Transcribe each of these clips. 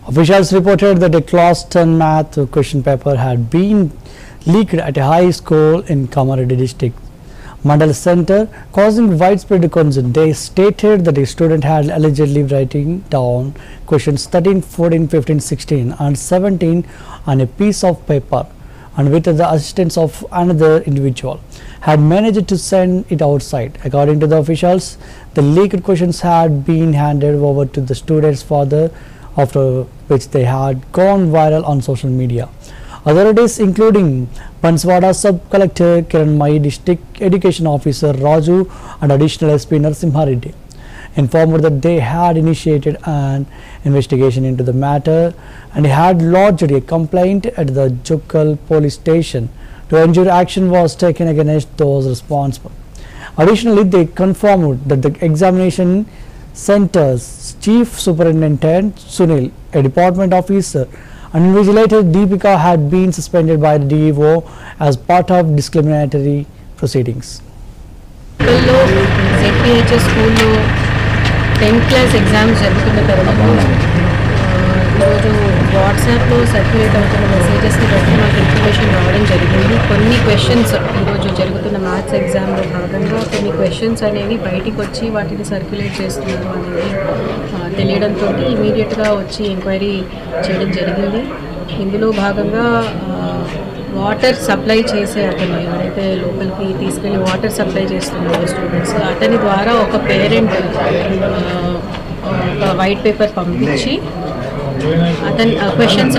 Officials reported that a class 10 math question paper had been leaked at a high school in Kamaradi district Mandal Center, causing widespread concern. They stated that a student had allegedly writing down questions 13, 14, 15, 16 and 17 on a piece of paper, and with the assistance of another individual had managed to send it outside. According to the officials, the leaked questions had been handed over to the student's father, after which they had gone viral on social media. Authorities including Banswara Sub-Collector Kiran Mai, District Education Officer Raju and Additional SP Narasimha Reddy informed that they had initiated an investigation into the matter and had lodged a complaint at the Jukkal police station to ensure action was taken against those responsible. Additionally, they confirmed that the examination center's chief superintendent Sunil, a department officer and invigilator Deepika had been suspended by the DEO as part of discriminatory proceedings. ZPHS స్కూల్లో 10th class exams జరుగుతున్న తరుణంలో ఈరోజు వాట్సాప్లో circulate అవుతున్న మెసేజెస్ని బట్టి మాకు information రావడం జరిగింది. కొన్ని క్వశ్చన్స్ ఈరోజు జరుగుతున్న మ్యాథ్స్ ఎగ్జామ్లో భాగంగా కొన్ని క్వశ్చన్స్ అనేవి బయటికి వచ్చి వాటిని సర్క్యులేట్ చేస్తున్నారు అనేది తెలియడంతో ఇమీడియట్గా వచ్చి ఎంక్వైరీ చేయడం జరిగింది. ఇందులో భాగంగా వాటర్ సప్లై చేసే అతను ఎవరైతే లోపలికి తీసుకెళ్ళి వాటర్ సప్లై చేస్తున్నారో స్టూడెంట్స్, అతని ద్వారా ఒక పేరెంట్ ఒక వైట్ పేపర్ పంపించి అతని క్వశ్చన్స్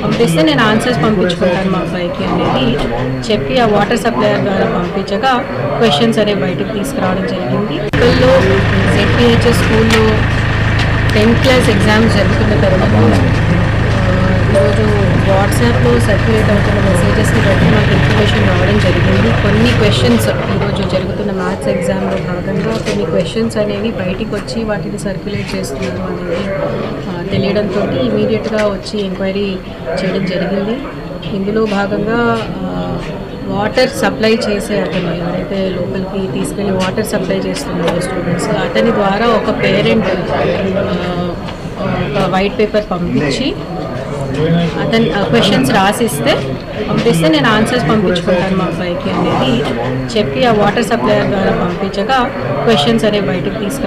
పంపిస్తే నేను ఆన్సర్స్ పంపించుకుంటాను మా అబ్బాయికి అనేది చెప్పి ఆ వాటర్ సప్లయర్ ద్వారా పంపించగా క్వశ్చన్స్ అనేవి బయటకు తీసుకురావడం జరిగింది. స్కూల్లో ZPHS స్కూల్లో 10th క్లాస్ ఎగ్జామ్స్ జరుగుతున్న తరుణంలో ఈరోజు వాట్సాప్లో సర్క్యులేట్ అవుతున్న మెసేజెస్ని బట్టి మాకు ఇన్ఫర్మేషన్ రావడం జరిగింది. కొన్ని క్వశ్చన్స్ ఈరోజు జరుగుతున్న మ్యాథ్స్ ఎగ్జామ్లో భాగంగా కొన్ని క్వశ్చన్స్ అనేవి బయటికి వచ్చి వాటిని సర్క్యులేట్ చేస్తున్నారు అనేది తెలియడంతో ఇమీడియట్గా వచ్చి ఎంక్వైరీ చేయడం జరిగింది. ఇందులో భాగంగా వాటర్ సప్లై చేసే అతను ఎవరైతే లోపలికి తీసుకెళ్ళి వాటర్ సప్లై చేస్తున్నారో స్టూడెంట్స్, అతని ద్వారా ఒక పేరెంట్ ఒక వైట్ పేపర్ పంపించి అతని క్వశ్చన్స్ పంపిస్తే నేను ఆన్సర్స్ పంపించుకుంటాను మా అబ్బాయికి అనేది చెప్పి ఆ వాటర్ సప్లయర్ ద్వారా పంపించగా క్వశ్చన్స్ అనేవి బయటకు తీసుకురా